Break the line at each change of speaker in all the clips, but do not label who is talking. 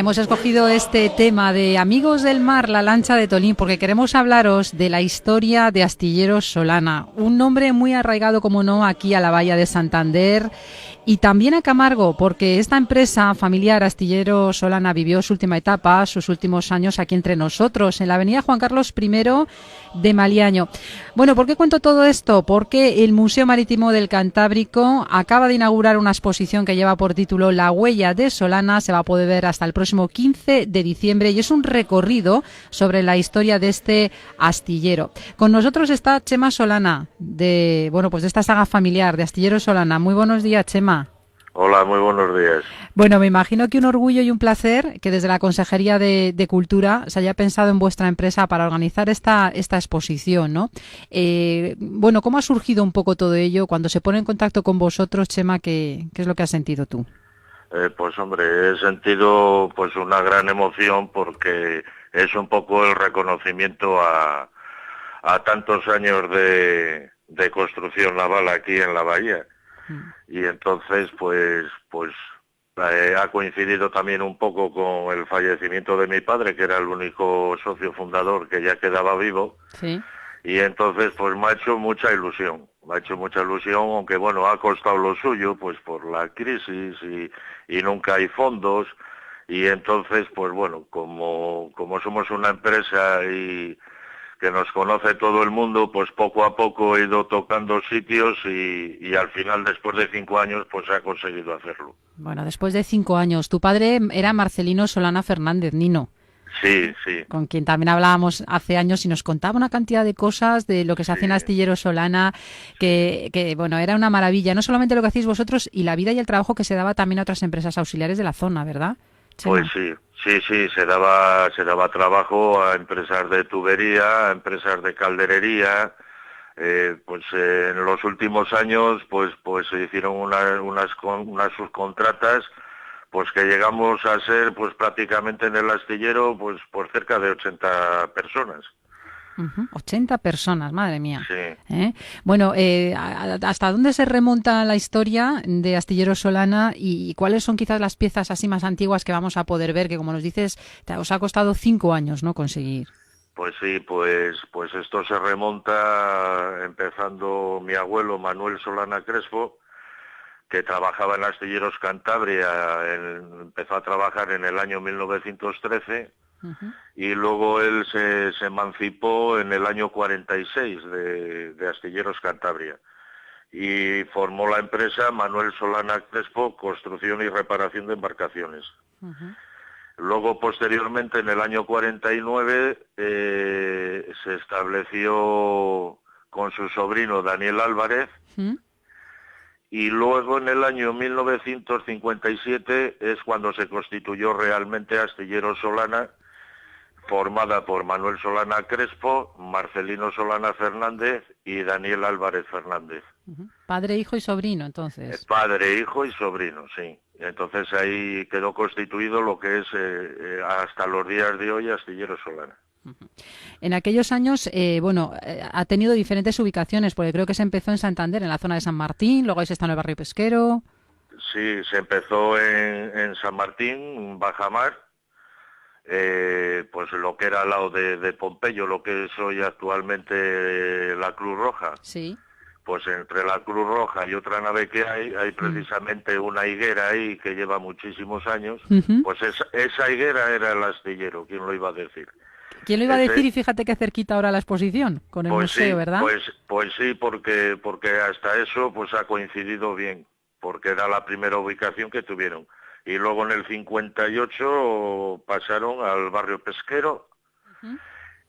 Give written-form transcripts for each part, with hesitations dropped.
Hemos escogido este tema de Amigos del Mar, la lancha de Tolín, porque queremos hablaros de la historia de Astilleros Solana, un nombre muy arraigado, como no, aquí a la bahía de Santander y también a Camargo, porque esta empresa familiar Astilleros Solana vivió su última etapa, sus últimos años aquí entre nosotros, en la avenida Juan Carlos I de Maliaño. Bueno, ¿por qué cuento todo esto? Porque el Museo Marítimo del Cantábrico acaba de inaugurar una exposición que lleva por título La huella de Solana, se va a poder ver hasta el próximo 15 de diciembre y es un recorrido sobre la historia de este astillero. Con nosotros está Chema Solana, de esta saga familiar de Astilleros Solana. Muy buenos días, Chema.
Hola, muy buenos días.
Bueno, me imagino que un orgullo y un placer que desde la Consejería de Cultura se haya pensado en vuestra empresa para organizar esta exposición, ¿no? ¿Cómo ha surgido un poco todo ello? Cuando se pone en contacto con vosotros, Chema, ¿qué es lo que has sentido tú?
Pues hombre, he sentido pues una gran emoción porque es un poco el reconocimiento a tantos años de construcción naval aquí en la bahía. Y entonces pues ha coincidido también un poco con el fallecimiento de mi padre, que era el único socio fundador que ya quedaba vivo.
Sí.
Y entonces pues me ha hecho mucha ilusión, aunque bueno, ha costado lo suyo pues por la crisis y nunca hay fondos. Y entonces pues bueno, como somos una empresa y que nos conoce todo el mundo, pues poco a poco he ido tocando sitios y al final, después de 5 años, pues ha conseguido hacerlo.
Bueno, después de 5 años. Tu padre era Marcelino Solana Fernández, Nino,
Sí, sí.
con quien también hablábamos hace años y nos contaba una cantidad de cosas de lo que se hacía en Astilleros Solana, que era una maravilla. No solamente lo que hacéis vosotros y la vida y el trabajo que se daba también a otras empresas auxiliares de la zona, ¿verdad, Chema?
Pues sí, se daba trabajo a empresas de tubería, a empresas de calderería. En los últimos años pues se hicieron unas subcontratas pues que llegamos a ser pues prácticamente en el astillero pues por cerca de 80 personas.
80 personas, madre mía.
Sí.
Bueno, ¿hasta dónde se remonta la historia de Astilleros Solana y cuáles son quizás las piezas así más antiguas que vamos a poder ver? Que como nos dices, os ha costado 5 años, ¿no?, conseguir.
Pues sí, pues esto se remonta empezando mi abuelo Manuel Solana Crespo, que trabajaba en Astilleros Cantabria, empezó a trabajar en el año 1913 y luego él se emancipó en el año 46 de Astilleros Cantabria y formó la empresa Manuel Solana Crespo, Construcción y Reparación de Embarcaciones. Luego, posteriormente, en el año 49, se estableció con su sobrino Daniel Álvarez. Y luego en el año 1957 es cuando se constituyó realmente Astilleros Solana, formada por Manuel Solana Crespo, Marcelino Solana Fernández y Daniel Álvarez Fernández.
Padre, hijo y sobrino, entonces.
Padre, hijo y sobrino, sí. Entonces ahí quedó constituido lo que es hasta los días de hoy Astilleros Solana.
En aquellos años, ha tenido diferentes ubicaciones, porque creo que se empezó en Santander, en la zona de San Martín, luego habéis estado en el barrio pesquero.
Sí, se empezó en San Martín, Bajamar, pues lo que era al lado de Pompeyo, lo que es hoy actualmente la Cruz Roja.
Sí.
Pues entre la Cruz Roja y otra nave que hay precisamente una higuera ahí que lleva muchísimos años. Pues esa higuera era el astillero, ¿quién lo iba a decir?
¿Quién lo iba a decir? Y fíjate qué cerquita ahora la exposición, con el museo,
sí,
¿verdad?
Pues sí, porque hasta eso pues ha coincidido bien, porque era la primera ubicación que tuvieron. Y luego en el 58 pasaron al barrio pesquero,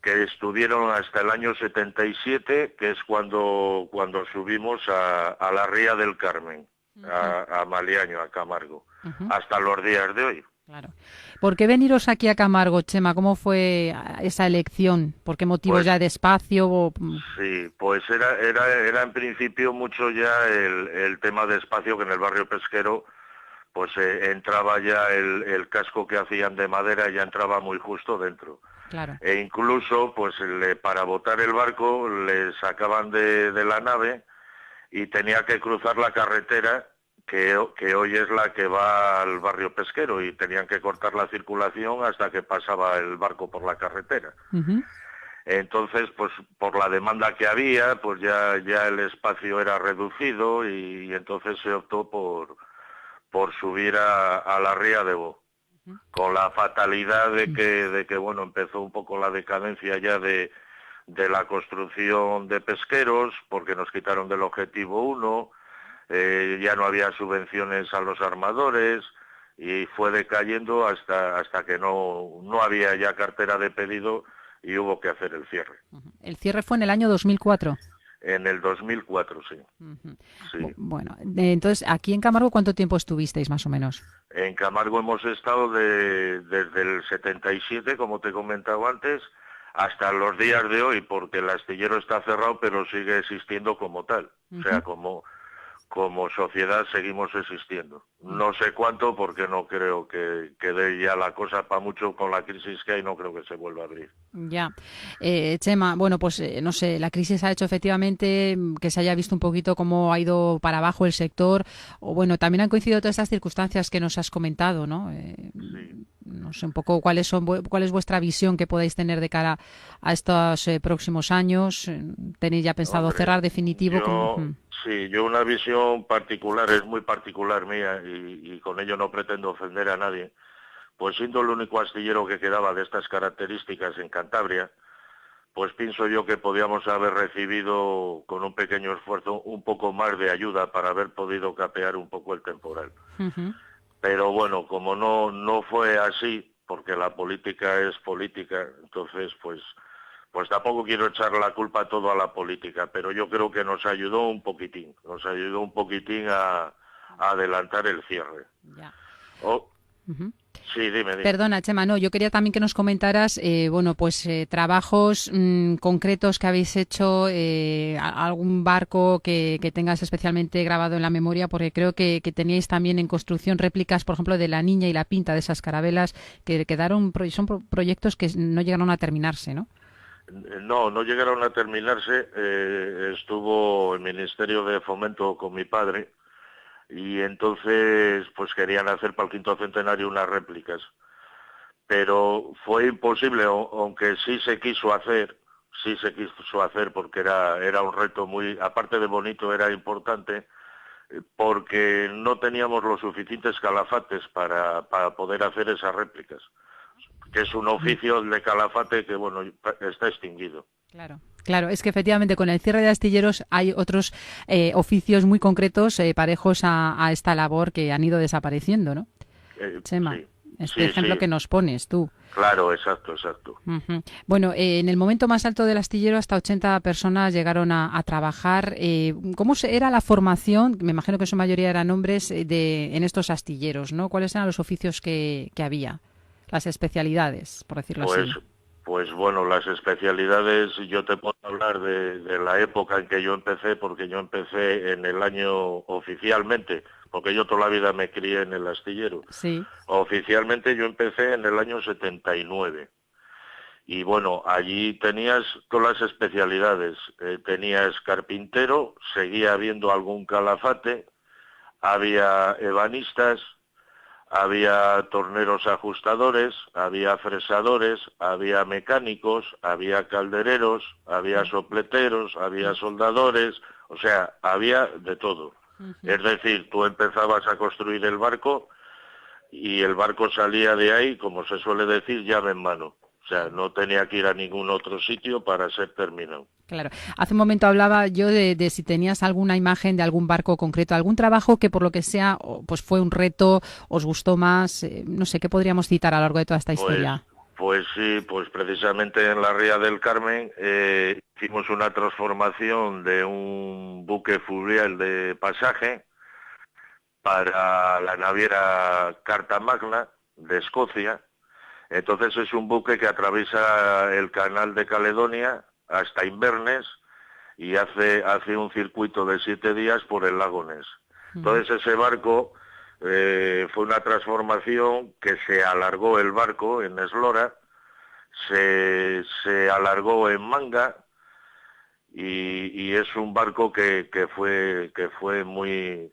que estuvieron hasta el año 77, que es cuando subimos a la Ría del Carmen, a Maliaño, a Camargo, hasta los días de hoy.
Claro. ¿Por qué veniros aquí a Camargo, Chema? ¿Cómo fue esa elección? ¿Por qué motivos ya de espacio?
Sí, pues era en principio mucho ya el tema de espacio, que en el barrio pesquero pues entraba ya el casco que hacían de madera, ya entraba muy justo dentro.
Claro.
E incluso pues para botar el barco le sacaban de la nave y tenía que cruzar la carretera que hoy es la que va al barrio pesquero, y tenían que cortar la circulación hasta que pasaba el barco por la carretera.
Ujú.
Entonces, pues por la demanda que había, pues ya el espacio era reducido, y entonces se optó por subir a la ría de Bo, con la fatalidad de que bueno, empezó un poco la decadencia ya de la construcción de pesqueros, porque nos quitaron del objetivo 1, ya no había subvenciones a los armadores, y fue decayendo hasta que no había ya cartera de pedido, y hubo que hacer el cierre.
El cierre fue en el año 2004.
En el 2004, sí.
Ujú.
Sí.
Bueno, entonces, aquí en Camargo, ¿cuánto tiempo estuvisteis más o menos?
En Camargo hemos estado desde el 77, como te he comentado antes, hasta los días de hoy, porque el astillero está cerrado, pero sigue existiendo como tal. O sea,
Ujú.
como sociedad seguimos existiendo. No sé cuánto, porque no creo que dé ya la cosa para mucho con la crisis que hay, no creo que se vuelva a abrir.
Ya. Chema, bueno, pues no sé, la crisis ha hecho efectivamente que se haya visto un poquito cómo ha ido para abajo el sector, o bueno, también han coincidido todas estas circunstancias que nos has comentado, ¿no?
Sí.
No sé un poco cuál es vuestra visión que podáis tener de cara a estos próximos años. ¿Tenéis ya pensado
Hombre,
cerrar definitivo?
yo una visión particular, es muy particular mía, y con ello no pretendo ofender a nadie. Pues siendo el único astillero que quedaba de estas características en Cantabria, pues pienso yo que podíamos haber recibido con un pequeño esfuerzo un poco más de ayuda para haber podido capear un poco el temporal.
Ujú.
Pero bueno, como no fue así, porque la política es política, entonces pues tampoco quiero echar la culpa todo a la política, pero yo creo que nos ayudó un poquitín, a adelantar el cierre.
Ya.
Oh,
Ujú.
sí, dime.
Perdona, Chema, no, yo quería también que nos comentaras, bueno, pues trabajos concretos que habéis hecho, algún barco que tengas especialmente grabado en la memoria, porque creo que teníais también en construcción réplicas, por ejemplo, de la Niña y la Pinta, de esas carabelas, que quedaron, son proyectos que no llegaron a terminarse, ¿no?
No llegaron a terminarse. Estuvo el Ministerio de Fomento con mi padre, y entonces pues querían hacer para el quinto centenario unas réplicas, pero fue imposible, aunque sí se quiso hacer porque era un reto muy, aparte de bonito, era importante, porque no teníamos los suficientes calafates para poder hacer esas réplicas, que es un oficio de calafate que, bueno, está extinguido.
Claro. Claro, es que efectivamente con el cierre de astilleros hay otros oficios muy concretos parejos a esta labor que han ido desapareciendo, ¿no? Chema,
Sí,
este
sí,
ejemplo
sí,
que nos pones tú.
claro, exacto.
Ujú. Bueno, en el momento más alto del astillero hasta 80 personas llegaron a trabajar. ¿Cómo era la formación? Me imagino que en su mayoría eran hombres en estos astilleros, ¿no? ¿Cuáles eran los oficios que había? Las especialidades, por decirlo
Pues,
así.
pues bueno, las especialidades, yo te puedo hablar de la época en que yo empecé, porque yo empecé en el año oficialmente, porque yo toda la vida me crié en el astillero.
Sí.
Oficialmente yo empecé en el año 79. Y bueno, allí tenías todas las especialidades. Tenías carpintero, seguía habiendo algún calafate, había ebanistas, había torneros ajustadores, había fresadores, había mecánicos, había caldereros, había sopleteros, había soldadores, o sea, había de todo.
Ujú.
Es decir, tú empezabas a construir el barco y el barco salía de ahí, como se suele decir, llave en mano. O sea, no tenía que ir a ningún otro sitio para ser terminado.
Claro. Hace un momento hablaba yo de si tenías alguna imagen de algún barco concreto, algún trabajo que por lo que sea, pues fue un reto, os gustó más, no sé, ¿qué podríamos citar a lo largo de toda esta
Pues,
historia?
pues sí, pues precisamente en la Ría del Carmen hicimos una transformación de un buque fluvial de pasaje para la naviera Carta Magna de Escocia. Entonces es un buque que atraviesa el canal de Caledonia hasta Inverness, y hace un circuito de 7 días por el lago Ness.
Ujú.
Entonces ese barco fue una transformación que se alargó el barco en eslora, se alargó en manga, y es un barco que fue muy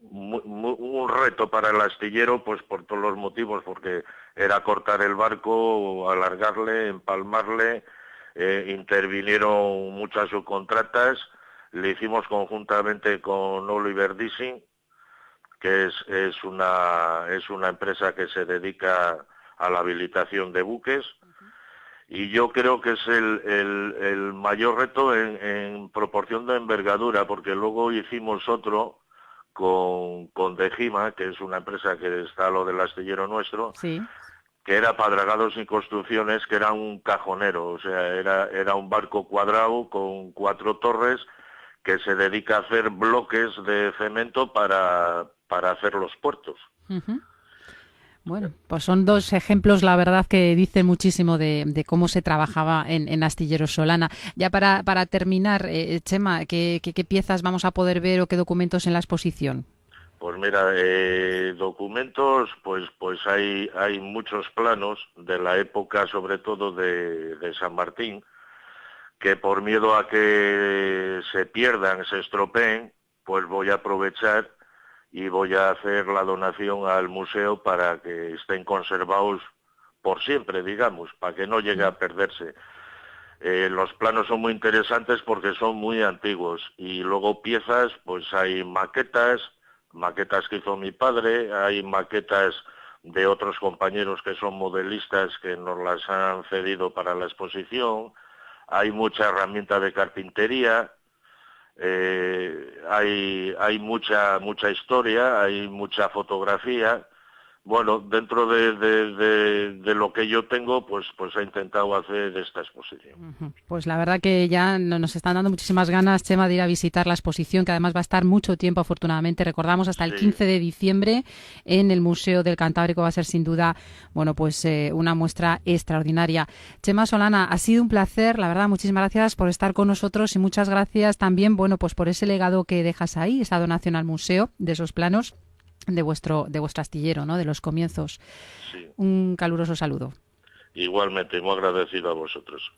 un reto para el astillero, pues por todos los motivos, porque era cortar el barco, alargarle, empalmarle, intervinieron muchas subcontratas, le hicimos conjuntamente con Oliver Dissing, que es una empresa que se dedica a la habilitación de buques, y yo creo que es el mayor reto en proporción de envergadura, porque luego hicimos otro con Dejima, que es una empresa que está a lo del astillero nuestro,
Sí.
que era para dragados y construcciones, que era un cajonero, o sea, era un barco cuadrado con 4 torres que se dedica a hacer bloques de cemento para hacer los puertos.
Uh-huh. Bueno, pues son dos ejemplos, la verdad, que dicen muchísimo de cómo se trabajaba en Astilleros Solana. Ya para terminar, Chema, ¿qué piezas vamos a poder ver o qué documentos en la exposición?
Pues mira, documentos, pues hay muchos planos de la época, sobre todo de San Martín, que por miedo a que se pierdan, se estropeen, pues voy a aprovechar y voy a hacer la donación al museo para que estén conservados por siempre, digamos, para que no llegue a perderse. Los planos son muy interesantes porque son muy antiguos y luego piezas, pues hay maquetas que hizo mi padre, hay maquetas de otros compañeros que son modelistas que nos las han cedido para la exposición, hay mucha herramienta de carpintería, hay mucha historia, hay mucha fotografía. Bueno, dentro de lo que yo tengo, pues he intentado hacer esta exposición.
Ujú. Pues la verdad que ya nos están dando muchísimas ganas, Chema, de ir a visitar la exposición, que además va a estar mucho tiempo, afortunadamente. Recordamos hasta el
Sí,
15 de diciembre en el Museo del Cantábrico. Va a ser sin duda, bueno, pues una muestra extraordinaria. Chema Solana, ha sido un placer, la verdad, muchísimas gracias por estar con nosotros y muchas gracias también, bueno, pues por ese legado que dejas ahí, esa donación al museo de esos planos de vuestro astillero, ¿no? De los comienzos.
sí.
Un caluroso saludo.
Igualmente, muy agradecido a vosotros.